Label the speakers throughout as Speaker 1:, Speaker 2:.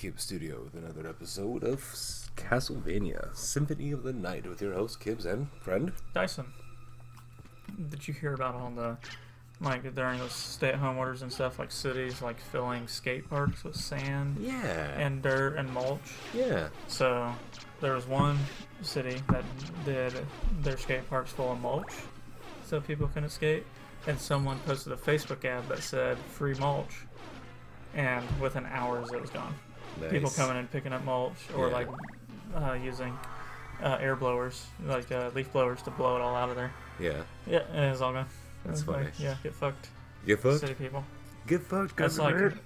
Speaker 1: Kibbs Studio with another episode of Castlevania Symphony of the Night with your host Kibbs and friend
Speaker 2: Dyson. Did you hear about all the, like, during those stay-at-home orders and stuff, like cities like filling skate parks with sand and dirt and mulch?
Speaker 1: Yeah.
Speaker 2: So there was one city that did their skate parks full of mulch so people couldn't skate, and someone posted a Facebook ad that said free mulch, and within hours it was gone.
Speaker 1: Nice.
Speaker 2: People coming in picking up mulch or using air blowers, like leaf blowers, to blow it all out of there.
Speaker 1: Yeah.
Speaker 2: Yeah, and it's all gone.
Speaker 1: That's
Speaker 2: funny.
Speaker 1: funny.
Speaker 2: Yeah, get fucked.
Speaker 1: Get fucked?
Speaker 2: City people.
Speaker 1: Get fucked,
Speaker 2: That's like,
Speaker 1: government.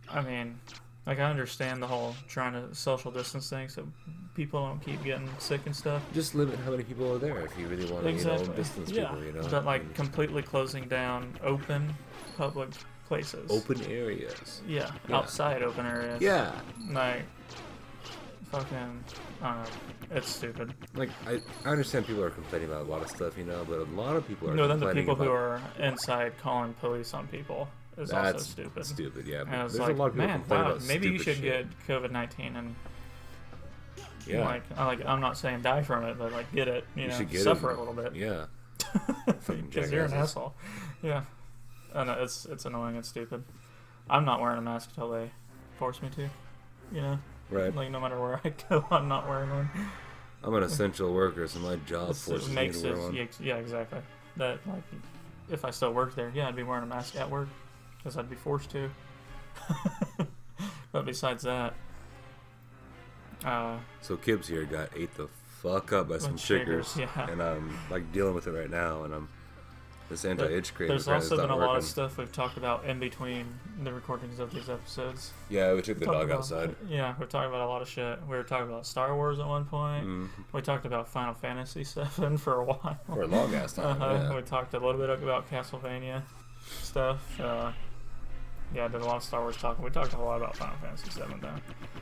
Speaker 2: I mean, like, I understand the whole trying to social distance thing so people don't keep getting sick and stuff.
Speaker 1: Just limit how many people are there if you really want to, distance people,
Speaker 2: But, like, completely closing down open public places.
Speaker 1: Open areas.
Speaker 2: Yeah, outside open areas.
Speaker 1: Yeah.
Speaker 2: Like, fucking, I don't know. It's stupid.
Speaker 1: Like, I understand people are complaining about a lot of stuff, but a lot of people are
Speaker 2: No, then the
Speaker 1: complaining
Speaker 2: people
Speaker 1: about...
Speaker 2: who are inside calling police on people is also stupid.
Speaker 1: Stupid, yeah.
Speaker 2: And it's
Speaker 1: There's
Speaker 2: like,
Speaker 1: a lot of people
Speaker 2: man,
Speaker 1: complaining
Speaker 2: wow,
Speaker 1: about
Speaker 2: maybe you
Speaker 1: stupid
Speaker 2: should
Speaker 1: shit.
Speaker 2: get COVID-19 and
Speaker 1: Yeah.
Speaker 2: I'm not saying die from it, but like get it,
Speaker 1: You should get
Speaker 2: suffer
Speaker 1: it.
Speaker 2: a little bit.
Speaker 1: Yeah.
Speaker 2: Because you're an asshole. Yeah. I know, it's annoying and stupid. I'm not wearing a mask until they force me to.
Speaker 1: Right.
Speaker 2: Like, no matter where I go, I'm not wearing one.
Speaker 1: I'm an essential worker, so my job
Speaker 2: It
Speaker 1: forces me
Speaker 2: makes
Speaker 1: to
Speaker 2: it,
Speaker 1: wear one.
Speaker 2: yeah, exactly. That, like, if I still worked there, I'd be wearing a mask at work, because I'd be forced to. But besides that,
Speaker 1: So Kibbs here got ate the fuck up by some chiggers,
Speaker 2: yeah.
Speaker 1: and I'm like dealing with it right now, and this anti-itch cream.
Speaker 2: There's also been a lot
Speaker 1: working.
Speaker 2: of stuff we've talked about in between the recordings of these episodes.
Speaker 1: Yeah, we took the dog
Speaker 2: about,
Speaker 1: outside.
Speaker 2: Yeah, we're talking about a lot of shit. We were talking about Star Wars at one point.
Speaker 1: Mm.
Speaker 2: We talked about Final Fantasy VII for a while.
Speaker 1: For a long ass time. Yeah.
Speaker 2: We talked a little bit about Castlevania stuff. I did a lot of Star Wars talking. We talked a lot about Final Fantasy VII though.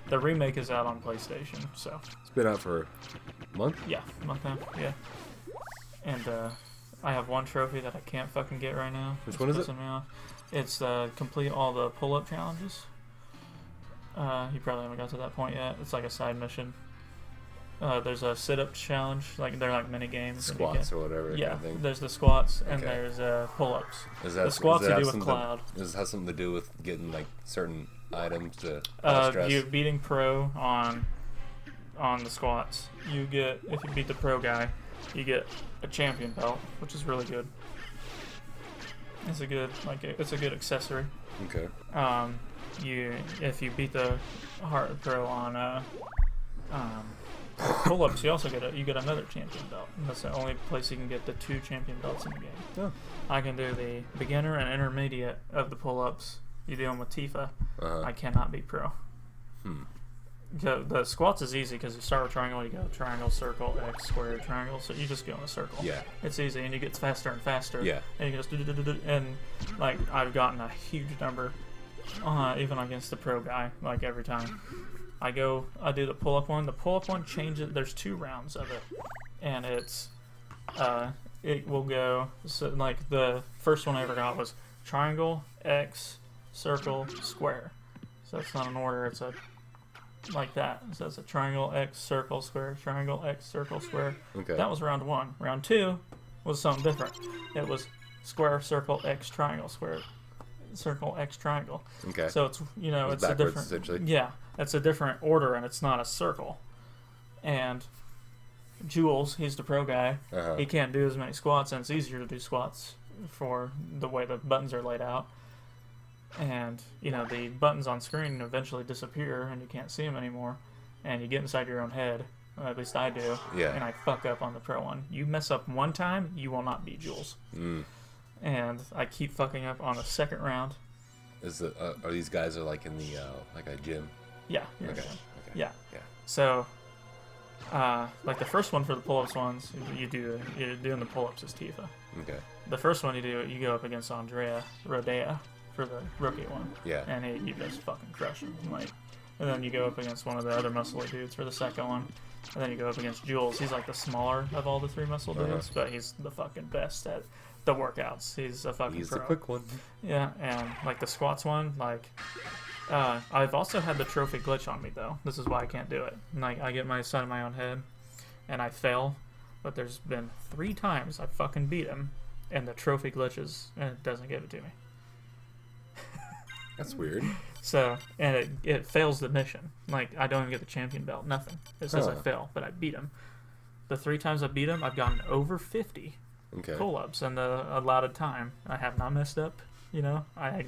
Speaker 2: The remake is out on PlayStation, so.
Speaker 1: It's been out for a month?
Speaker 2: Yeah, a month now, yeah. And I have one trophy that I can't fucking get right now.
Speaker 1: Which one is it?
Speaker 2: Me off. It's complete all the pull-up challenges. You probably haven't got to that point yet. It's like a side mission. There's a sit-up challenge, like they're like mini games.
Speaker 1: Squats or whatever.
Speaker 2: Yeah,
Speaker 1: Kind of thing.
Speaker 2: there's the squats and
Speaker 1: Okay.
Speaker 2: there's pull-ups.
Speaker 1: The
Speaker 2: squats you do with Cloud.
Speaker 1: Does it have something to do with getting like certain items to stress?
Speaker 2: You beating pro on the squats. You get, if you beat the pro guy, you get a champion belt, which is really good. It's a good accessory.
Speaker 1: Okay.
Speaker 2: If you beat the hard pro on pull-ups, you also get another champion belt. And that's the only place you can get the 2 champion belts in the game.
Speaker 1: Oh.
Speaker 2: I can do the beginner and intermediate of the pull-ups. You do them with Tifa.
Speaker 1: Uh-huh.
Speaker 2: I cannot be pro. The squats is easy because you start with triangle, you go triangle, circle, X, square, triangle. So you just go in a circle.
Speaker 1: Yeah.
Speaker 2: It's easy, and you get faster and faster.
Speaker 1: Yeah.
Speaker 2: And you can just and like I've gotten a huge number, even against the pro guy. Like every time I do the pull-up one. The pull-up one changes. There's 2 rounds of it, and it will go. So like the first one I ever got was triangle, X, circle, square. So it's not an order. It's like that. So it's a triangle, X, circle, square, triangle, X, circle, square.
Speaker 1: Okay.
Speaker 2: That was round 1. Round 2 was something different. It was square, circle, X, triangle, square, circle, X, triangle.
Speaker 1: Okay.
Speaker 2: So it's it's a
Speaker 1: backwards,
Speaker 2: different.
Speaker 1: essentially.
Speaker 2: Yeah, it's a different order, and it's not a circle. And Jules, he's the pro guy.
Speaker 1: Uh-huh.
Speaker 2: He can't do as many squats, and it's easier to do squats for the way the buttons are laid out. And the buttons on screen eventually disappear and you can't see them anymore, and you get inside your own head. At least I do.
Speaker 1: Yeah.
Speaker 2: And I fuck up on the pro one. You mess up one time, you will not beat Jules. And I keep fucking up on the second round.
Speaker 1: Are these guys like in the like a gym?
Speaker 2: Yeah.
Speaker 1: Okay.
Speaker 2: Yeah.
Speaker 1: Yeah.
Speaker 2: So like the first one for the pull-ups ones, you're doing the pull-ups as Tifa.
Speaker 1: Okay.
Speaker 2: The first one you go up against Andrea Rodea for the rookie one.
Speaker 1: Yeah.
Speaker 2: And you just fucking crush him. Like, and then you go up against one of the other muscly dudes for the second one. And then you go up against Jules. He's like the smaller of all the 3 muscle dudes, but he's the fucking best at the workouts. He's a fucking
Speaker 1: He's
Speaker 2: pro.
Speaker 1: the quick one.
Speaker 2: Yeah, and like the squats one, like I've also had the trophy glitch on me though. This is why I can't do it. Like I get my son in my own head, and I fail. But there's been 3 times I fucking beat him, and the trophy glitches, and it doesn't give it to me.
Speaker 1: That's weird.
Speaker 2: So, and it fails the mission. Like, I don't even get the champion belt, nothing. It says I
Speaker 1: Huh.
Speaker 2: fail, but I beat him. The 3 times I beat him, I've gotten over 50
Speaker 1: Okay.
Speaker 2: pull-ups in the allotted time. I have not messed up, you know? I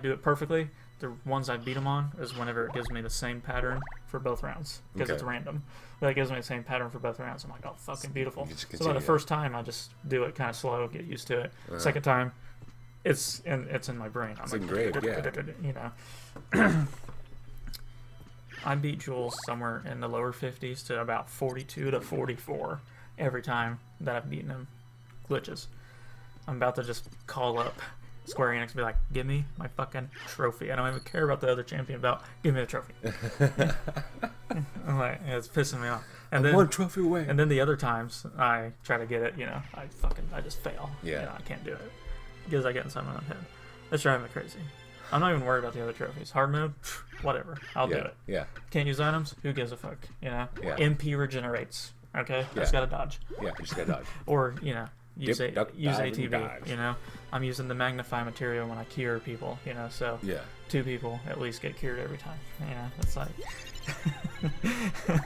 Speaker 2: do it perfectly. The ones I beat him on is whenever it gives me the same pattern for both rounds, because
Speaker 1: Okay.
Speaker 2: it's random. But it gives me the same pattern for both rounds. I'm like, oh, fucking beautiful.
Speaker 1: You just
Speaker 2: So by
Speaker 1: continue.
Speaker 2: the first time, I just do it kind of slow, get used to it.
Speaker 1: Uh-huh.
Speaker 2: Second time, it's in my brain. I'm
Speaker 1: It's
Speaker 2: like,
Speaker 1: engraved, yeah.
Speaker 2: you know. I beat Jules somewhere in the lower 50s to about 42 to 44 every time that I've beaten him. Glitches. I'm about to just call up Square Enix and be like, give me my fucking trophy. I don't even care about the other champion belt. Give me the trophy. I'm like, it's pissing me off. And
Speaker 1: I'm
Speaker 2: then,
Speaker 1: 1 trophy away.
Speaker 2: and then the other times I try to get it, you know, I just fail.
Speaker 1: Yeah.
Speaker 2: You know, I can't do it. Because I get inside my own head. That's driving me crazy. I'm not even worried about the other trophies. Hard mode, whatever. I'll do
Speaker 1: Yeah.
Speaker 2: it.
Speaker 1: Yeah.
Speaker 2: Can't use items? Who gives a fuck? You know?
Speaker 1: Yeah.
Speaker 2: MP regenerates. Okay? I
Speaker 1: Yeah.
Speaker 2: just gotta dodge.
Speaker 1: Yeah. You just gotta dodge.
Speaker 2: Or, you know, use
Speaker 1: Dip, duck,
Speaker 2: use
Speaker 1: dive, and
Speaker 2: ATV.
Speaker 1: dodge.
Speaker 2: You know? I'm using the magnify material when I cure people, you know, so
Speaker 1: Yeah.
Speaker 2: 2 people at least get cured every time. You know, it's like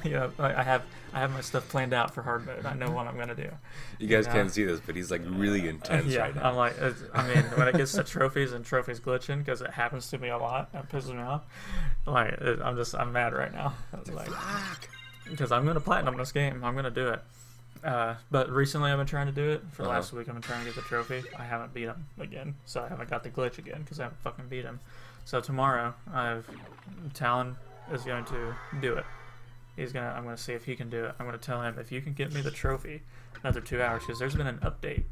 Speaker 2: you know, like I have my stuff planned out for hard mode. I know what I'm gonna do.
Speaker 1: You guys
Speaker 2: know?
Speaker 1: can't see this, but he's like really intense
Speaker 2: Yeah,
Speaker 1: right now.
Speaker 2: I'm like, I mean, when it gets to trophies and trophies glitching, because it happens to me a lot, it pisses me off. Like, I'm mad right now. It's like, because I'm gonna platinum this game. I'm gonna do it. But recently I've been trying to do it. For the last week I've been trying to get the trophy. I haven't beat him again, so I haven't got the glitch again because I haven't fucking beat him. So tomorrow Talon is going to do it. I'm gonna see if he can do it. I'm gonna tell him, if you can get me the trophy another 2 hours, because there's been an update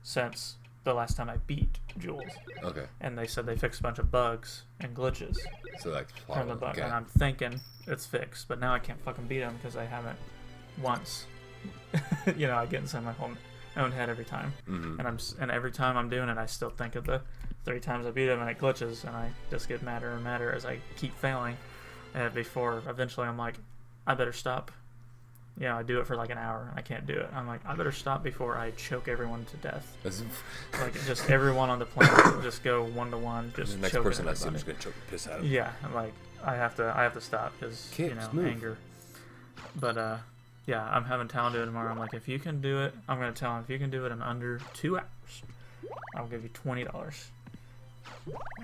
Speaker 2: since the last time I beat Jules,
Speaker 1: Okay.
Speaker 2: and they said they fixed a bunch of bugs and glitches
Speaker 1: So like
Speaker 2: from the bug,
Speaker 1: okay.
Speaker 2: and I'm thinking it's fixed, but now I can't fucking beat him because I haven't once. You know, I get inside my own head every time, and every time I'm doing it, I still think of the 3 times I beat him, and it glitches, and I just get madder and madder as I keep failing. And before eventually I'm like, I better stop. You know, I do it for like an hour and I can't do it. I'm like, I better stop before I choke everyone to death. Like, just everyone on the planet, just go 1-to-1, just
Speaker 1: The next
Speaker 2: choking
Speaker 1: person I see, I'm
Speaker 2: everybody.
Speaker 1: just gonna choke the piss out of.
Speaker 2: Yeah, like I have to stop because you
Speaker 1: Kibbs,
Speaker 2: know,
Speaker 1: move.
Speaker 2: anger. But yeah, I'm having Talon do it tomorrow. I'm like, if you can do it, I'm gonna tell him, if you can do it in under 2 hours, I'll give you $20.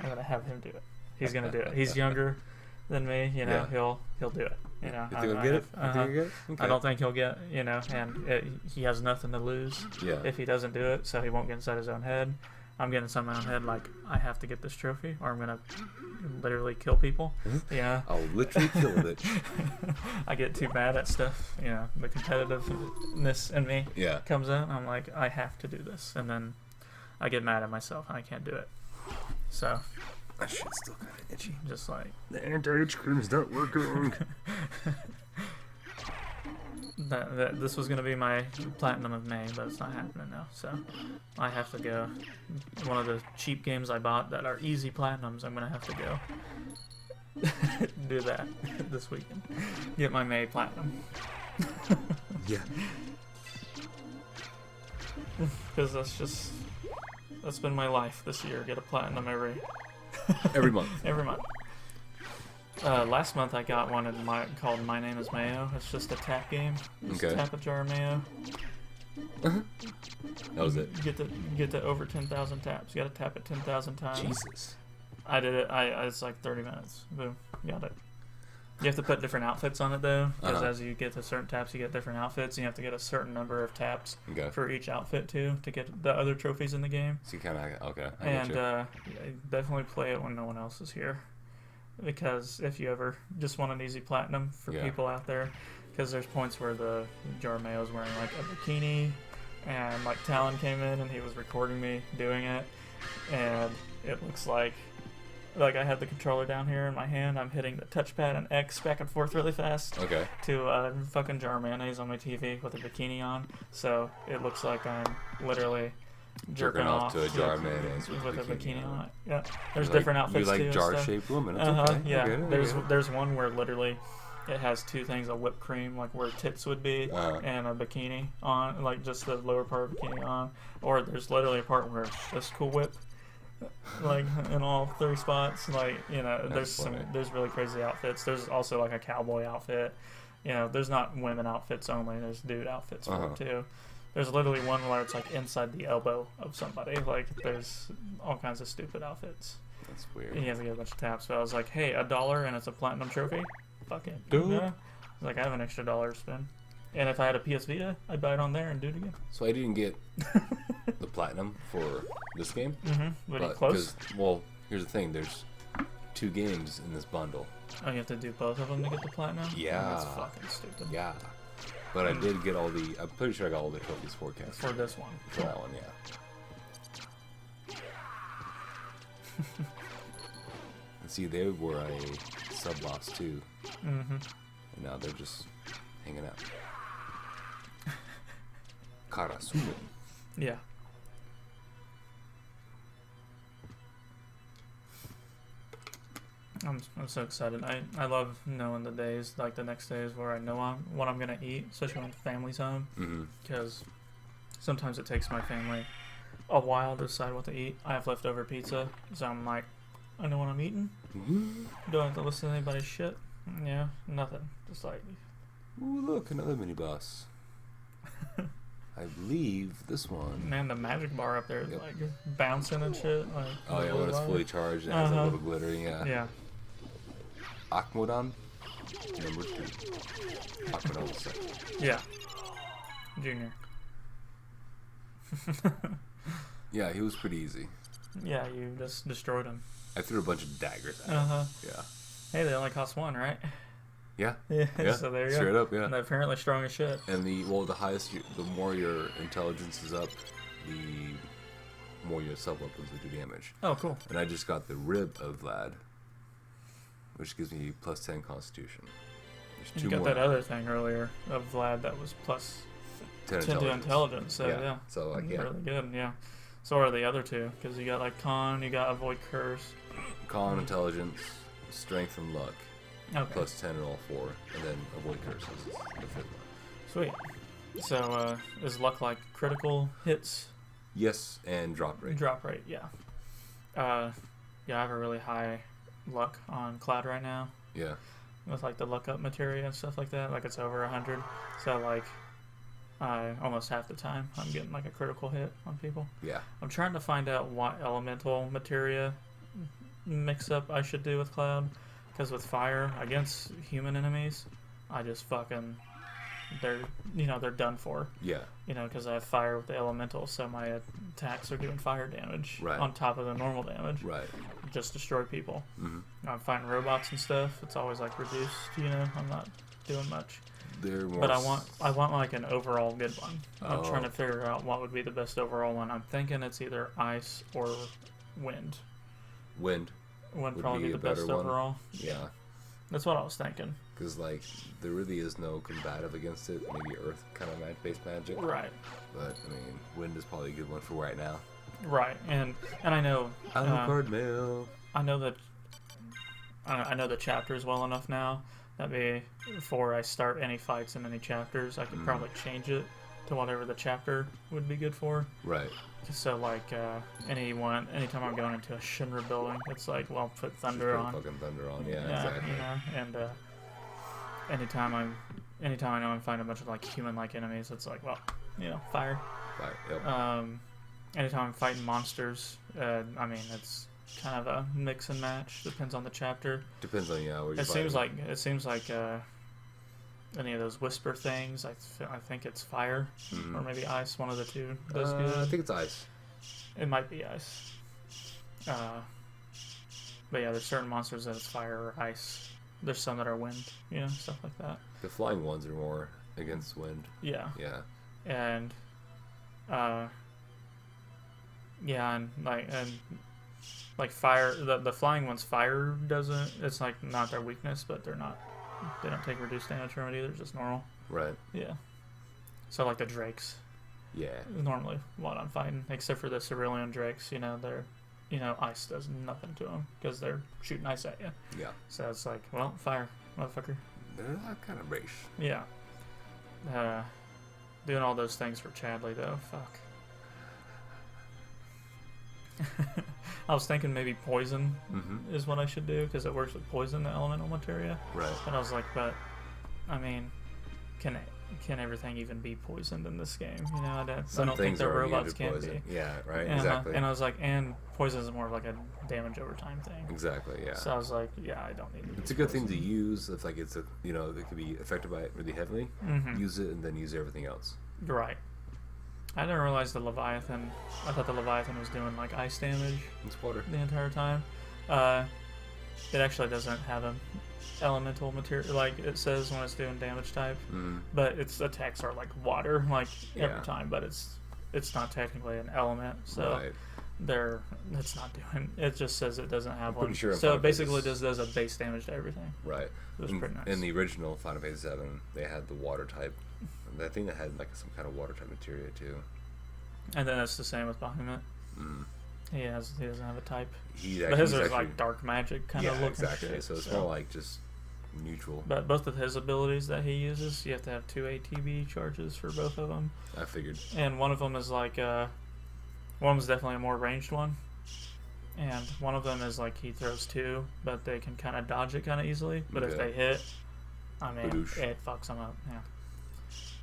Speaker 2: I'm gonna have him do it. He's gonna do it. He's younger than me, you know.
Speaker 1: Yeah.
Speaker 2: He'll do it. You know,
Speaker 1: You think he'll get it? You think he'll get it? Okay.
Speaker 2: I don't think he'll get, you know, and he has nothing to lose
Speaker 1: Yeah.
Speaker 2: if he doesn't do it, so he won't get inside his own head. I'm getting inside my own head, like, I have to get this trophy, or I'm gonna literally kill people. You know,
Speaker 1: I'll literally kill it.
Speaker 2: I get too mad at stuff. You know, the competitiveness in me
Speaker 1: Yeah.
Speaker 2: comes out. And I'm like, I have to do this, and then I get mad at myself, and I can't do it. So,
Speaker 1: That shit's still kind of itchy.
Speaker 2: just like.
Speaker 1: The anti-itch cream's not working.
Speaker 2: This was gonna be my platinum of May, but it's not happening now. So I have to go. One of the cheap games I bought that are easy platinums, I'm gonna have to go do that this weekend. Get my May platinum.
Speaker 1: Yeah.
Speaker 2: Because that's been my life this year. Get a platinum
Speaker 1: Every month.
Speaker 2: every month. Last month I got one called My Name is Mayo. It's just a tap game. Just
Speaker 1: Okay.
Speaker 2: tap a jar of mayo.
Speaker 1: That was it.
Speaker 2: You get to over 10,000 taps. You got to tap it 10,000 times.
Speaker 1: Jesus.
Speaker 2: I did it. It's like 30 minutes. Boom. Got it. You have to put different outfits on it though, because as you get to certain taps, you get different outfits. And you have to get a certain number of taps
Speaker 1: Okay.
Speaker 2: for each outfit too to get the other trophies in the game.
Speaker 1: So you kind of okay. I
Speaker 2: And
Speaker 1: get you.
Speaker 2: yeah, definitely play it when no one else is here, because if you ever just want an easy platinum for
Speaker 1: Yeah.
Speaker 2: people out there, because there's points where the jar of mayo is wearing like a bikini, and like Talon came in and he was recording me doing it, and it looks like I had the controller down here in my hand. I'm hitting the touchpad and X back and forth really fast
Speaker 1: Okay.
Speaker 2: to fucking jar of mayonnaise on my TV with a bikini on. So it looks like I'm literally
Speaker 1: jerking off to a jar of mayonnaise
Speaker 2: with a bikini on it. Yeah, there's
Speaker 1: You
Speaker 2: different
Speaker 1: like,
Speaker 2: outfits too.
Speaker 1: You like
Speaker 2: and
Speaker 1: jar-shaped women? It's
Speaker 2: stuff.
Speaker 1: okay.
Speaker 2: Yeah,
Speaker 1: I get it,
Speaker 2: there's one where literally it has two things of whipped cream, like where tits would be, and a bikini on, like just the lower part of bikini on. Or there's literally a part where it's just Cool Whip, like in all 3 spots. Like, you know, there's really crazy outfits. There's also like a cowboy outfit. You know, there's not women outfits only. There's dude outfits for it too. There's literally one where it's like inside the elbow of somebody. Like there's all kinds of stupid outfits.
Speaker 1: That's weird.
Speaker 2: And he has to get a bunch of taps. So I was like, hey, $1 and it's a platinum trophy. Fuck it.
Speaker 1: Dude.
Speaker 2: Yeah. I was like, I have an extra $1 to spend. And if I had a PS Vita, I'd buy it on there and do it again.
Speaker 1: So I didn't get the platinum for this game.
Speaker 2: But close?
Speaker 1: Well, here's the thing. There's 2 games in this bundle.
Speaker 2: Oh, you have to do both of them to get the platinum?
Speaker 1: Yeah.
Speaker 2: That's fucking stupid.
Speaker 1: Yeah. But I did get I'm pretty sure I got all the trophies forecast.
Speaker 2: For this one.
Speaker 1: For that one, yeah. And see, they were a sub-boss too. And now they're just hanging out. Karasumen.
Speaker 2: Yeah. I'm so excited. I love knowing the days, like the next days where I know what I'm going to eat, especially when the family's home. Because sometimes it takes my family a while to decide what to eat. I have leftover pizza, so I'm like, I know what I'm eating. Don't have to listen to anybody's shit. Yeah, nothing. Just like...
Speaker 1: Ooh, look, another mini-boss. I believe this one...
Speaker 2: Man, the magic bar up there is like bouncing and shit. Like,
Speaker 1: oh yeah, when it's fully charged and has a little glitter, yeah. Akmodan, number 3. Akmodan was 2nd.
Speaker 2: Yeah. Junior.
Speaker 1: Yeah, he was pretty easy.
Speaker 2: Yeah, you just destroyed him.
Speaker 1: I threw a bunch of daggers at him. Yeah.
Speaker 2: Hey, they only cost 1, right?
Speaker 1: Yeah.
Speaker 2: Yeah. So there you go.
Speaker 1: Straight up, yeah.
Speaker 2: And they're apparently strong as shit.
Speaker 1: And the more your intelligence is up, the more your sub-weapons will do damage.
Speaker 2: Oh, cool.
Speaker 1: And I just got the Rib of Vlad, which gives me plus 10 Constitution. There's 2
Speaker 2: you got
Speaker 1: more
Speaker 2: that other thing earlier of Vlad that was plus 10 to intelligence. So, yeah.
Speaker 1: So, like, yeah.
Speaker 2: Really good, yeah. So are the other 2, because you got, like, Con, you got Avoid Curse.
Speaker 1: Con, Intelligence, Strength, and Luck.
Speaker 2: Okay.
Speaker 1: Plus 10 in all 4, and then Avoid Curses is the 5th one.
Speaker 2: Sweet. So, is Luck, like, critical hits?
Speaker 1: Yes, and drop rate.
Speaker 2: Drop rate, yeah. Yeah, I have a really high luck on Cloud right now.
Speaker 1: Yeah.
Speaker 2: With, like, the luck up materia and stuff like that. Like, it's over 100. So, like, almost half the time I'm getting, like, a critical hit on people.
Speaker 1: Yeah.
Speaker 2: I'm trying to find out what elemental materia mix-up I should do with Cloud. Because with fire, against human enemies, I just fucking... They're done for.
Speaker 1: Yeah.
Speaker 2: You know, because I have fire with the elemental, so my attacks are doing fire damage
Speaker 1: right.
Speaker 2: on top of the normal damage.
Speaker 1: Right.
Speaker 2: Just destroy people.
Speaker 1: Mm-hmm.
Speaker 2: I'm fighting robots and stuff. It's always like reduced. You know, I'm not doing much.
Speaker 1: They're more
Speaker 2: but I want like an overall good one. I'm trying to figure out what would be the best overall one. I'm thinking it's either ice or wind.
Speaker 1: Wind.
Speaker 2: Would probably be the best overall.
Speaker 1: Yeah.
Speaker 2: That's what I was thinking.
Speaker 1: Because, like, there really is no combative against it. Maybe earth kind of based magic.
Speaker 2: Right.
Speaker 1: But, I mean, wind is probably a good one for right now.
Speaker 2: Right. And I know...
Speaker 1: Alucard mail.
Speaker 2: I know the chapters well enough now that before I start any fights in any chapters, I could probably change it to whatever the chapter would be good for.
Speaker 1: Right.
Speaker 2: So, like, anytime I'm going into a Shinra building, it's like, well, put Thunder on.
Speaker 1: Fucking Thunder on, yeah, exactly.
Speaker 2: You know, and anytime I know I'm fighting a bunch of, like, human-like enemies, it's like, well, you know, fire.
Speaker 1: Fire, yep.
Speaker 2: Anytime I'm fighting monsters, I mean, it's kind of a mix and match. Depends on the chapter.
Speaker 1: Depends on, where you're
Speaker 2: It seems like any of those whisper things, I think it's fire, or maybe ice, one of the two does good.
Speaker 1: I think it's ice.
Speaker 2: It might be ice. But yeah, there's certain monsters that it's fire or ice. There's some that are wind, stuff like that.
Speaker 1: The flying ones are more against wind.
Speaker 2: Yeah.
Speaker 1: Yeah.
Speaker 2: And, like fire, the flying ones, fire doesn't, it's like not their weakness, but they don't take reduced damage from it either, just normal.
Speaker 1: Right.
Speaker 2: Yeah. So like the drakes
Speaker 1: Yeah.
Speaker 2: Is normally what I'm fighting, except for the Cerulean Drakes. They're, ice does nothing to them because they're shooting ice at you.
Speaker 1: Yeah.
Speaker 2: So it's like, well, fire, motherfucker.
Speaker 1: They're that kind of race.
Speaker 2: Yeah. Doing all those things for Chadley though, fuck. I was thinking maybe poison is what I should do because it works with poison, the elemental materia.
Speaker 1: Right.
Speaker 2: But I was like, I mean, can everything even be poisoned in this game? I don't think the robots can be.
Speaker 1: Yeah, right. Exactly.
Speaker 2: And I was like, and poison is more of like a damage over time thing.
Speaker 1: Exactly. Yeah.
Speaker 2: So I was like, yeah, I don't need to.
Speaker 1: It's a good thing to use if it's it could be affected by it really heavily. Use it and then use everything else.
Speaker 2: Right. I didn't realize the Leviathan. I thought the Leviathan was doing like ice damage.
Speaker 1: It's water
Speaker 2: the entire time. It actually doesn't have an elemental material like it says when it's doing damage type, but its attacks are like water, like every time. But it's not technically an element, so it's not doing. It just says it doesn't have one.
Speaker 1: Sure
Speaker 2: so it basically just does a base damage to everything.
Speaker 1: Right.
Speaker 2: It was pretty nice.
Speaker 1: In the original Final Fantasy VII, they had the water type. I think they had like some kind of water type materia too.
Speaker 2: And then it's the same with Bahamut. He doesn't have a type.
Speaker 1: But
Speaker 2: his is like dark magic kind of looking shit.
Speaker 1: So it's more like just neutral.
Speaker 2: But both of his abilities that he uses, you have to have 2 ATB charges for both of them.
Speaker 1: I figured.
Speaker 2: And one of them is like one of them is definitely a more ranged one, and one of them is like he throws 2, but they can kind of dodge it kind of easily. But if they hit, I mean, it fucks them up. Yeah.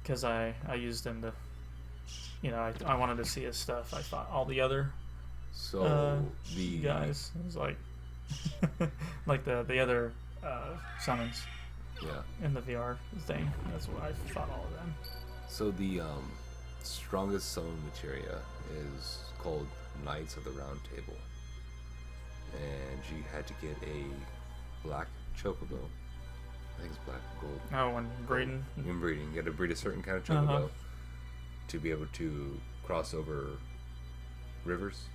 Speaker 2: Because I used him to, I wanted to see his stuff. I fought all the other the guys. It was like like the other summons in the VR thing. That's why I fought all of them.
Speaker 1: So the strongest summon materia is called Knights of the Round Table, and you had to get a black chocobo. I think it's black gold.
Speaker 2: Oh, when breeding?
Speaker 1: In breeding. You had to breed a certain kind of chocobo to be able to cross over rivers,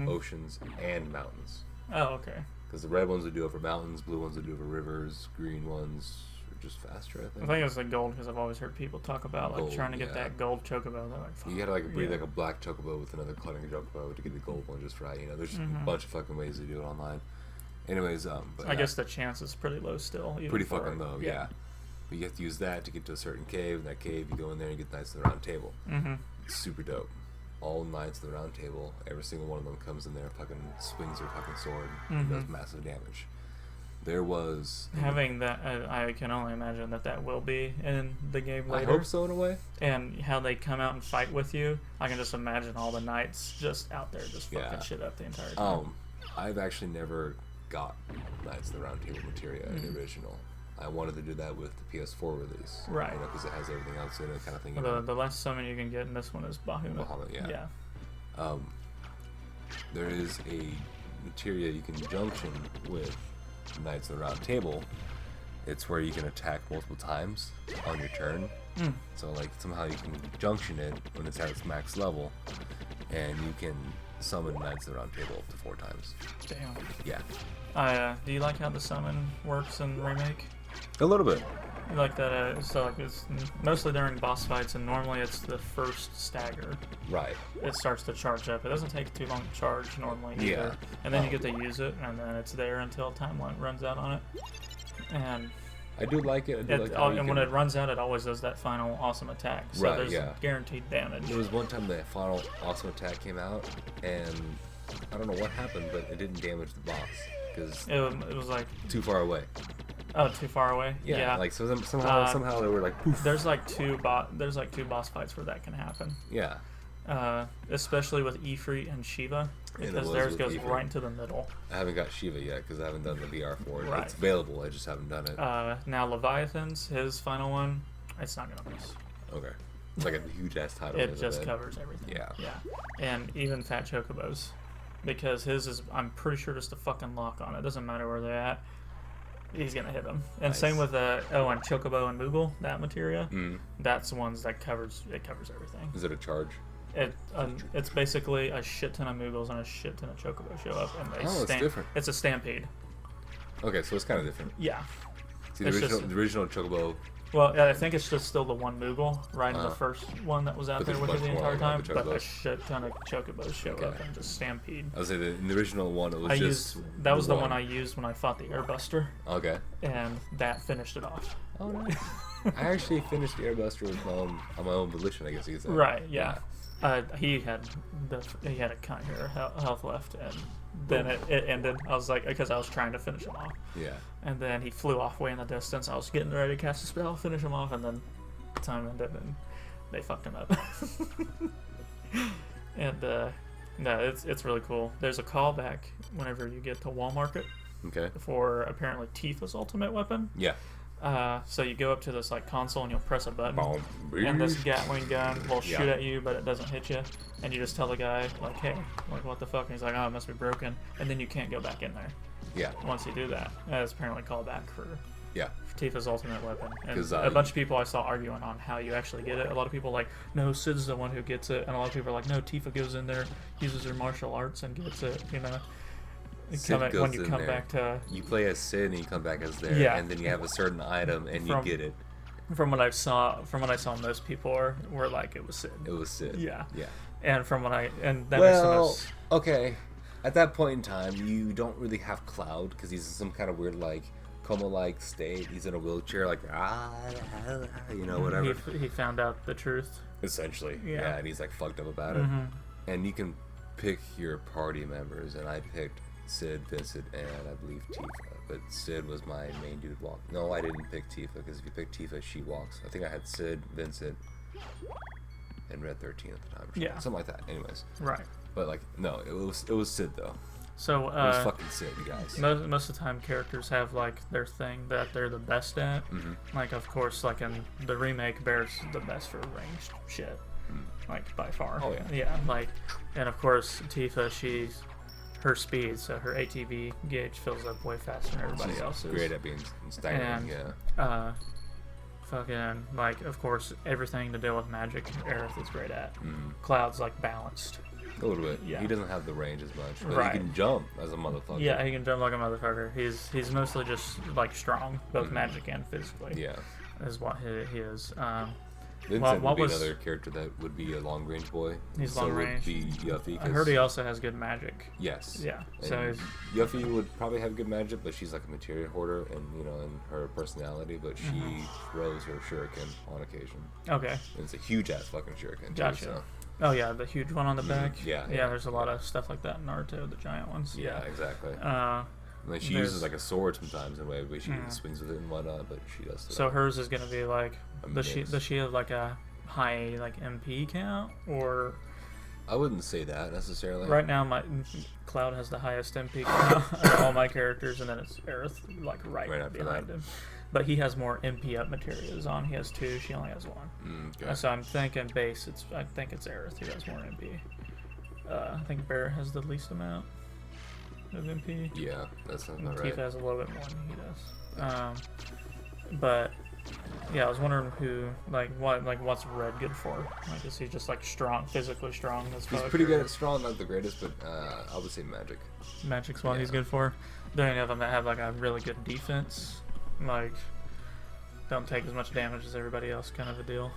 Speaker 1: oceans, and mountains.
Speaker 2: Oh, okay.
Speaker 1: Because the red ones would do over mountains, blue ones would do over rivers, green ones are just faster, I think.
Speaker 2: I think it's the gold because I've always heard people talk about like trying to get that gold chocobo. They're like,
Speaker 1: you gotta breed like a black chocobo with another coloring chocobo to get the gold one just right. There's a bunch of fucking ways to do it online. Anyways, but
Speaker 2: I guess the chance is pretty low still.
Speaker 1: Pretty fucking low, yeah. But you have to use that to get to a certain cave. In that cave, you go in there and you get Knights of the Round Table. It's super dope. All Knights of the Round Table, every single one of them comes in there, fucking swings their fucking sword, and does massive damage. There was
Speaker 2: having that. I can only imagine that will be in the game later.
Speaker 1: I hope so, in a way.
Speaker 2: And how they come out and fight with you, I can just imagine all the knights just out there just fucking shit up the entire time.
Speaker 1: I've actually never got Knights of the Round Table materia in the original. I wanted to do that with the PS4 release,
Speaker 2: right?
Speaker 1: Because it has everything else in it, kind of thing.
Speaker 2: The last summon you can get in this one is Bahamut.
Speaker 1: Yeah. There is a materia you can junction with Knights of the Round Table. It's where you can attack multiple times on your turn. So like somehow you can junction it when it's at its max level, and you can summon Knights of the Round Table up to 4 times.
Speaker 2: Damn.
Speaker 1: Yeah.
Speaker 2: Do you like how the summon works in Remake?
Speaker 1: A little bit.
Speaker 2: You like that? So like it's mostly during boss fights, and normally it's the first stagger.
Speaker 1: Right.
Speaker 2: It starts to charge up. It doesn't take too long to charge normally either.
Speaker 1: Yeah.
Speaker 2: And then you get to use it, and then it's there until time runs out on it. And
Speaker 1: I do like it.
Speaker 2: And when it runs out, it always does that final awesome attack. So there's guaranteed damage.
Speaker 1: There was one time the final awesome attack came out, and I don't know what happened, but it didn't damage the boss because
Speaker 2: it was like
Speaker 1: too far away.
Speaker 2: Oh, too far away.
Speaker 1: Yeah. Like so somehow they were like poof.
Speaker 2: There's like two boss fights where that can happen.
Speaker 1: Yeah.
Speaker 2: Especially with Ifrit and Shiva, because theirs goes right into the middle.
Speaker 1: I haven't got Shiva yet because I haven't done the VR for it.
Speaker 2: Right.
Speaker 1: It's available. I just haven't done it.
Speaker 2: Now Leviathan's his final one. It's not gonna miss.
Speaker 1: Okay. It's like a huge ass title.
Speaker 2: It just covers everything. Yeah. And even Fat Chocobos, because his is I'm pretty sure just a fucking lock on it. Doesn't matter where they're at. He's gonna hit them. And same with and Chocobo and Moogle, that materia. That's the ones that covers everything.
Speaker 1: Is it a charge?
Speaker 2: It's basically a shit ton of Moogles and a shit ton of Chocobo show up, and they
Speaker 1: it's different.
Speaker 2: It's a stampede.
Speaker 1: Okay, so it's kind of different.
Speaker 2: Yeah.
Speaker 1: See, the original Chocobo
Speaker 2: Well, yeah, I think it's just still the one Moogle, right in the first one that was out
Speaker 1: But
Speaker 2: there
Speaker 1: there's
Speaker 2: with
Speaker 1: a
Speaker 2: you the
Speaker 1: bunch
Speaker 2: entire
Speaker 1: more,
Speaker 2: time.
Speaker 1: like,
Speaker 2: But a
Speaker 1: chocobos.
Speaker 2: shit ton of chocobos show up and just stampede.
Speaker 1: I was saying in the original one, it was
Speaker 2: That was the one I used when I fought the Airbuster.
Speaker 1: Okay.
Speaker 2: And that finished it off.
Speaker 1: Oh, nice. I actually finished the Airbuster with on my own volition, I guess you could say.
Speaker 2: Right, yeah. He had a kind of health left, and then it ended. I was like, because I was trying to finish him off.
Speaker 1: Yeah.
Speaker 2: And then he flew off way in the distance. I was getting ready to cast a spell, finish him off, and then time ended, and they fucked him up. And no, it's really cool. There's a callback whenever you get to Wall Market.
Speaker 1: Okay.
Speaker 2: For apparently Tifa's ultimate weapon.
Speaker 1: Yeah.
Speaker 2: So you go up to this like console and you'll press a button,
Speaker 1: Boom.
Speaker 2: and this Gatling gun will shoot at you, but it doesn't hit you. And you just tell the guy like, "Hey, like what the fuck?" And he's like, "Oh, it must be broken." And then you can't go back in there.
Speaker 1: Yeah.
Speaker 2: Once you do that, it's apparently called back for Tifa's ultimate weapon. And a bunch of people I saw arguing on how you actually get it. A lot of people are like, "No, Sid's the one who gets it," and a lot of people are like, "No, Tifa goes in there, uses her martial arts, and gets it." You know. When you come back to
Speaker 1: you play as Sid and you come back as there, and then you have a certain item and you get it.
Speaker 2: From what I saw, most people were like it was Sid.
Speaker 1: It was Sid.
Speaker 2: Yeah.
Speaker 1: Yeah.
Speaker 2: And from what that makes sense.
Speaker 1: Okay. At that point in time, you don't really have Cloud because he's in some kind of weird like coma-like state. He's in a wheelchair, like whatever.
Speaker 2: He found out the truth.
Speaker 1: Essentially. Yeah. And he's like fucked up about it. And you can pick your party members, and I picked Sid, Vincent, and I believe Tifa. But Sid was my main dude walk. No, I didn't pick Tifa, because if you pick Tifa, she walks. I think I had Sid, Vincent, and Red 13 at the time.
Speaker 2: Yeah.
Speaker 1: Something like that. Anyways.
Speaker 2: Right.
Speaker 1: But like, no, it was Sid though.
Speaker 2: So
Speaker 1: it was fucking Sid, you guys.
Speaker 2: Most of the time, characters have like their thing that they're the best at. Like, of course, like in the remake, Bear's the best for ranged shit. Like by far.
Speaker 1: Oh yeah.
Speaker 2: Yeah. Like, and of course, Tifa, her speed, so her ATB gauge fills up way faster than everybody else's.
Speaker 1: Great at being staggering,
Speaker 2: and, fucking, like, of course, everything to deal with magic, Aerith is great at. Cloud's, like, balanced.
Speaker 1: A little bit.
Speaker 2: Yeah.
Speaker 1: He doesn't have the range as much, but
Speaker 2: right.
Speaker 1: he can jump as a motherfucker.
Speaker 2: Yeah, he can jump like a motherfucker. He's mostly just, like, strong, both magic and physically.
Speaker 1: Yeah.
Speaker 2: Is what he is.
Speaker 1: Vincent would be another character that would be a long range boy.
Speaker 2: He's long range.
Speaker 1: Would be Yuffie.
Speaker 2: I heard he also has good magic.
Speaker 1: Yes.
Speaker 2: Yeah.
Speaker 1: And
Speaker 2: so
Speaker 1: Yuffie would probably have good magic, but she's like a materia hoarder, and in her personality. But she throws her shuriken on occasion.
Speaker 2: Okay.
Speaker 1: And it's a huge ass fucking shuriken.
Speaker 2: Gotcha.
Speaker 1: Too, so.
Speaker 2: Oh yeah, the huge one on the back.
Speaker 1: Yeah.
Speaker 2: There's a lot of stuff like that in Naruto, the giant ones.
Speaker 1: Yeah, exactly. Like she
Speaker 2: There's-
Speaker 1: uses like a sword sometimes in a way, but she swings with it and whatnot. But she does.
Speaker 2: So hers is gonna be like, does
Speaker 1: mix.
Speaker 2: she have like a high like MP count, or?
Speaker 1: I wouldn't say that necessarily.
Speaker 2: Right now, my Cloud has the highest MP count of all my characters, and then it's Aerith like right
Speaker 1: after
Speaker 2: behind
Speaker 1: that.
Speaker 2: him. But he has more MP up materials on. He has 2. She only has 1.
Speaker 1: Okay.
Speaker 2: So I'm thinking base. I think it's Aerith who has more MP. I think Bear has the least amount of MP.
Speaker 1: Yeah, that sounds about
Speaker 2: Tifa
Speaker 1: right.
Speaker 2: has a little bit more than he does. But yeah, I was wondering what's Red good for? Like, is he just like strong, physically strong as fuck?
Speaker 1: He's pretty good at strong, not the greatest, but I would say magic.
Speaker 2: Magic's what he's good for. There are any of them that have like a really good defense, like don't take as much damage as everybody else, kind of a deal.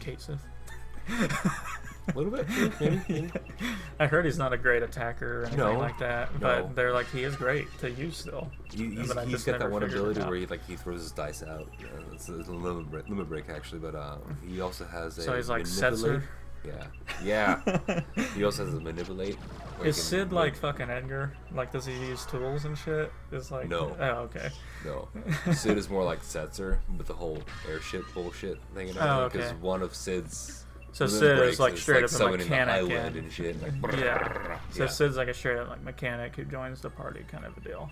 Speaker 2: Kate Sith.
Speaker 1: A little bit, maybe.
Speaker 2: I heard he's not a great attacker or anything like that, but they're like he is great to use still.
Speaker 1: He's got that one ability where he throws his dice out. It's a limit break actually, but he also has a.
Speaker 2: So he's like
Speaker 1: manipulate. Yeah. He also has a manipulate.
Speaker 2: Is Sid like fucking Edgar? Like, does he use tools and shit? It's like
Speaker 1: no.
Speaker 2: Oh, okay.
Speaker 1: No. Sid is more like Setzer with the whole airship bullshit thing. Because one of Sid's.
Speaker 2: So Sid is like straight up a
Speaker 1: summoning
Speaker 2: mechanic
Speaker 1: the island and shit. Like,
Speaker 2: yeah. So Sid's like a straight up like mechanic who joins the party kind of a deal,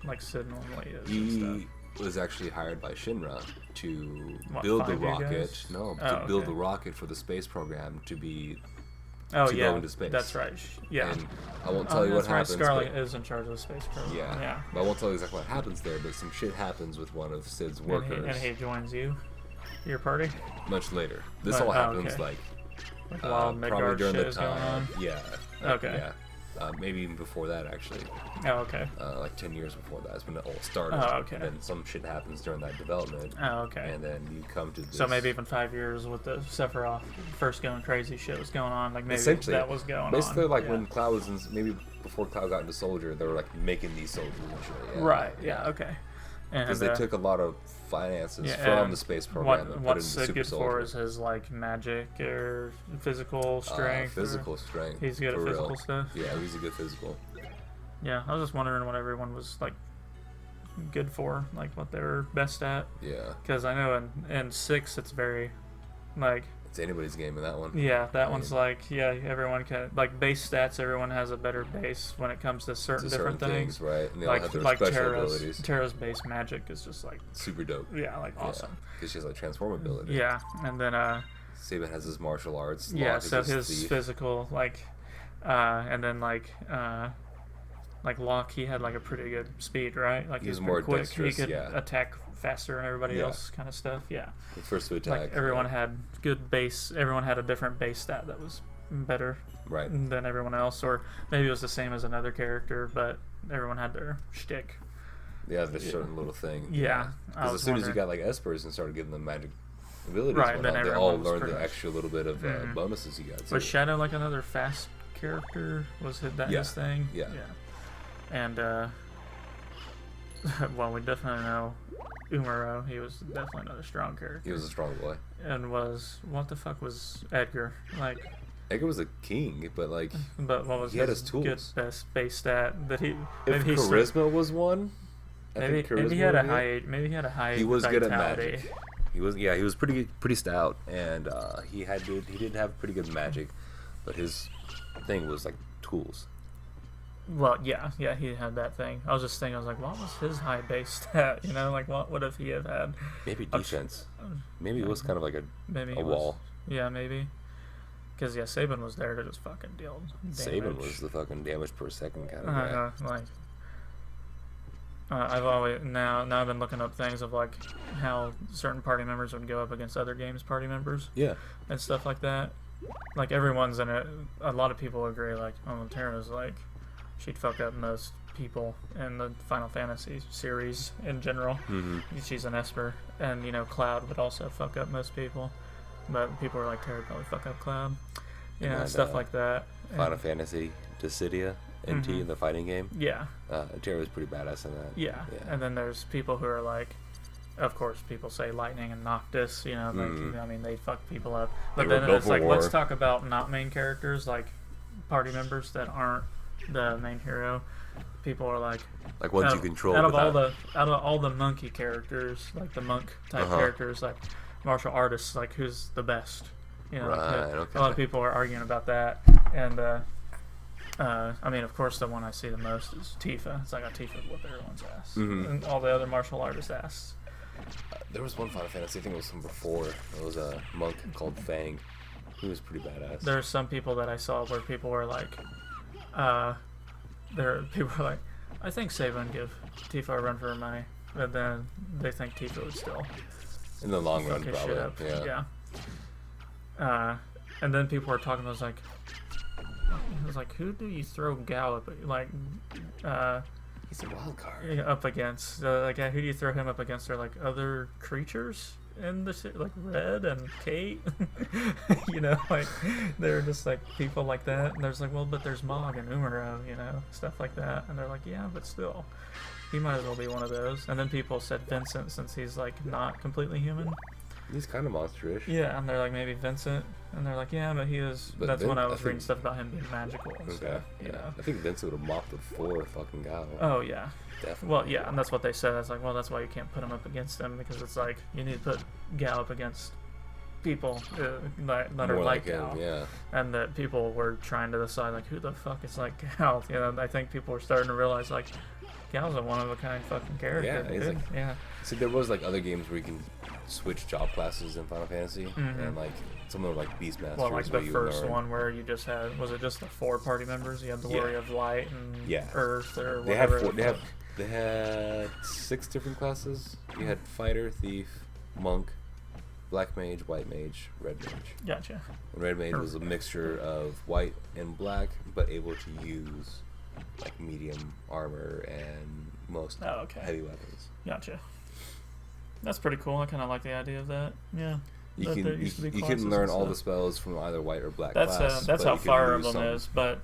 Speaker 2: like Sid normally is.
Speaker 1: He was actually hired by Shinra to build the rocket. Build the rocket for the space program to go into space.
Speaker 2: That's right. Yeah.
Speaker 1: And I won't tell you what happens.
Speaker 2: Scarlet is in charge of the space program.
Speaker 1: Yeah. But I won't tell you exactly what happens there. But some shit happens with one of Sid's workers.
Speaker 2: And he joins your party.
Speaker 1: Much later. This all happens
Speaker 2: while
Speaker 1: probably
Speaker 2: Midgard
Speaker 1: during
Speaker 2: shit
Speaker 1: the
Speaker 2: is going
Speaker 1: time.
Speaker 2: on.
Speaker 1: Yeah.
Speaker 2: Okay.
Speaker 1: Yeah. Maybe even before that, actually.
Speaker 2: Oh, okay.
Speaker 1: Like 10 years before that is when it all started.
Speaker 2: Oh, okay.
Speaker 1: And then some shit happens during that development.
Speaker 2: Oh, okay.
Speaker 1: And then you come to this.
Speaker 2: So maybe even 5 years with the Sephiroth first going crazy shit was going on. Like maybe
Speaker 1: Essentially,
Speaker 2: that was going
Speaker 1: basically,
Speaker 2: on.
Speaker 1: like when Cloud was in, maybe before Cloud got into Soldier, they were like making these soldiers and shit. Yeah.
Speaker 2: Right. Yeah. Okay.
Speaker 1: Because they took a lot of finances
Speaker 2: yeah,
Speaker 1: from the space program and put it into
Speaker 2: Sid
Speaker 1: Super
Speaker 2: good
Speaker 1: Soldier.
Speaker 2: for is his like magic or physical strength.
Speaker 1: Physical strength.
Speaker 2: He's good at physical
Speaker 1: real.
Speaker 2: stuff.
Speaker 1: Yeah, he's a good physical.
Speaker 2: Yeah, I was just wondering what everyone was like good for, like what they were best at.
Speaker 1: Yeah.
Speaker 2: Because I know in 6 it's very like.
Speaker 1: It's anybody's game in that one.
Speaker 2: Yeah, that one's like, yeah, everyone can, like, base stats, everyone has a better base when it comes to certain different things.
Speaker 1: Right? And they
Speaker 2: like,
Speaker 1: all have their
Speaker 2: like
Speaker 1: special abilities.
Speaker 2: Terra's base magic is just, like...
Speaker 1: Super dope.
Speaker 2: Yeah, like, awesome.
Speaker 1: Because she has, like, transform ability.
Speaker 2: Yeah, and then,
Speaker 1: Sabin has his martial arts.
Speaker 2: Yeah,
Speaker 1: Locke
Speaker 2: so
Speaker 1: is
Speaker 2: his physical, like, and then, like Locke, he had, like, a pretty good speed, right? Like,
Speaker 1: he was
Speaker 2: pretty
Speaker 1: more
Speaker 2: quick.
Speaker 1: dexterous,
Speaker 2: He could attack faster than everybody else kind of stuff, yeah.
Speaker 1: The first to attack.
Speaker 2: Like, everyone had good base, everyone had a different base stat that was better than everyone else, or maybe it was the same as another character, but everyone had their shtick.
Speaker 1: Yeah, the certain little thing.
Speaker 2: Yeah.
Speaker 1: Because as soon as you got, like, Espers and started giving them magic abilities,
Speaker 2: then
Speaker 1: they all learned the extra little bit of bonuses you got, too.
Speaker 2: Was Shadow, like, another fast character? Was that his thing?
Speaker 1: Yeah.
Speaker 2: And, well, we definitely know Umaro, he was definitely another strong character.
Speaker 1: He was a strong boy.
Speaker 2: And what the fuck was Edgar? Like,
Speaker 1: Edgar was a king, but like,
Speaker 2: what was
Speaker 1: he had his tools.
Speaker 2: Good base stat that he?
Speaker 1: If charisma was one,
Speaker 2: maybe he had a high. Maybe he had a high.
Speaker 1: He was
Speaker 2: vitality.
Speaker 1: good at magic. He was pretty stout, and he did have pretty good magic, but his thing was like tools.
Speaker 2: Well, yeah, he had that thing. I was just thinking, I was like, what was his high base stat? You know, like what would he have had?
Speaker 1: Maybe defense. Maybe it was kind of like a wall.
Speaker 2: Yeah, maybe. Because Sabin was there to just fucking deal damage.
Speaker 1: Sabin was the fucking damage per second kind of guy.
Speaker 2: Like, I've always now I've been looking up things of like how certain party members would go up against other games party members.
Speaker 1: Yeah.
Speaker 2: And stuff like that. Like everyone's in it. A lot of people agree. Like, Tara's like, she'd fuck up most people in the Final Fantasy series in general.
Speaker 1: Mm-hmm.
Speaker 2: She's an Esper, and Cloud would also fuck up most people. But people are like, Terra probably fuck up Cloud. Stuff like that.
Speaker 1: Final Fantasy, Dissidia, NT in the fighting game.
Speaker 2: Yeah.
Speaker 1: Terra was pretty badass in that.
Speaker 2: Yeah. And then there's people who are like, of course, people say Lightning and Noctis, like, they fuck people up. But then it's like, let's talk about not main characters, like party members that aren't the main hero. People are like
Speaker 1: ones you control.
Speaker 2: Out of all the monkey characters, like the monk type characters, like martial artists, like who's the best? A lot of people are arguing about that, and of course, the one I see the most is Tifa. It's like a Tifa whip everyone's ass, and all the other martial artists' ass.
Speaker 1: There was one Final Fantasy, I think it was from before. It was a monk called Fang. He was pretty badass.
Speaker 2: There's some people that I saw where people were like, I think Sabin would give Tifa a run for her money, but then they think Tifa would still.
Speaker 1: In the long run, probably.
Speaker 2: Yeah. And then people were talking. I was like, who do you throw Gal up? Like,
Speaker 1: he's a wild card.
Speaker 2: Up against, who do you throw him up against? Are like other creatures in the shit, like Red and Kate. Like they're just like people like that. And there's like, well, but there's Mog and Umaro, stuff like that. And they're like, yeah, but still, he might as well be one of those. And then people said Vincent, since he's like not completely human.
Speaker 1: He's kind of monster-ish.
Speaker 2: Yeah, and they're like, maybe Vincent. And they're like, yeah, but he is. But that's when I was reading stuff about him being magical and stuff.
Speaker 1: I think Vincent would have mopped the floor fucking Gal.
Speaker 2: Oh, yeah.
Speaker 1: Definitely.
Speaker 2: Well, yeah, and that's what they said. I was like, well, that's why you can't put him up against them, because it's like, you need to put Gal up against people that are like Gal.
Speaker 1: Yeah.
Speaker 2: And that people were trying to decide, like, who the fuck is like Gal? I think people were starting to realize, like, Gal's a one-of-a-kind fucking character. Yeah,
Speaker 1: See, there was, like, other games where you can switch job classes in Final Fantasy, and, like, some of them were, like, Beastmasters.
Speaker 2: Well, like the first one where you just had, was it just the 4 party members? You had the Warrior of Light and Earth or whatever.
Speaker 1: They had 6 different classes. You had Fighter, Thief, Monk, black mage, white mage, red mage.
Speaker 2: Gotcha.
Speaker 1: And red mage was a mixture of white and black, but able to use like medium armor and most heavy weapons.
Speaker 2: Gotcha. That's pretty cool. I kind of like the idea of that. Yeah.
Speaker 1: You can learn all the spells from either white or black class.
Speaker 2: That's how Fire Emblem is, but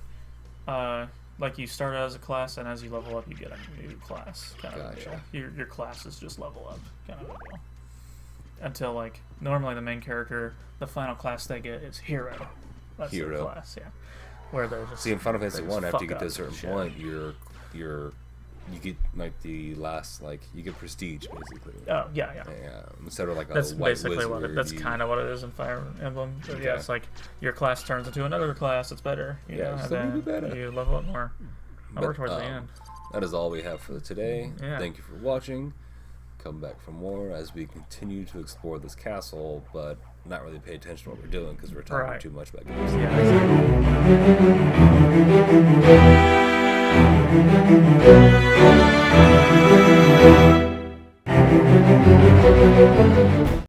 Speaker 2: like you start out as a class, and as you level up, you get a new class kind of deal. Your classes just level up kind of deal. Until like normally the main character, the final class they get is hero. That's their class, yeah. Where they're just
Speaker 1: in Final Fantasy 1, after you get to a certain point, you get like the last you get prestige basically.
Speaker 2: Oh yeah.
Speaker 1: Instead of like
Speaker 2: that's
Speaker 1: a white
Speaker 2: basically
Speaker 1: wizard,
Speaker 2: that's kind of what it is in Fire Emblem. But yeah, it's like your class turns into another class that's better. You know, and then better. You level up more. Over towards the end.
Speaker 1: That is all we have for today.
Speaker 2: Yeah.
Speaker 1: Thank you for watching. Come back for more as we continue to explore this castle, but not really pay attention to what we're doing because we're talking too much about games.
Speaker 2: Yeah.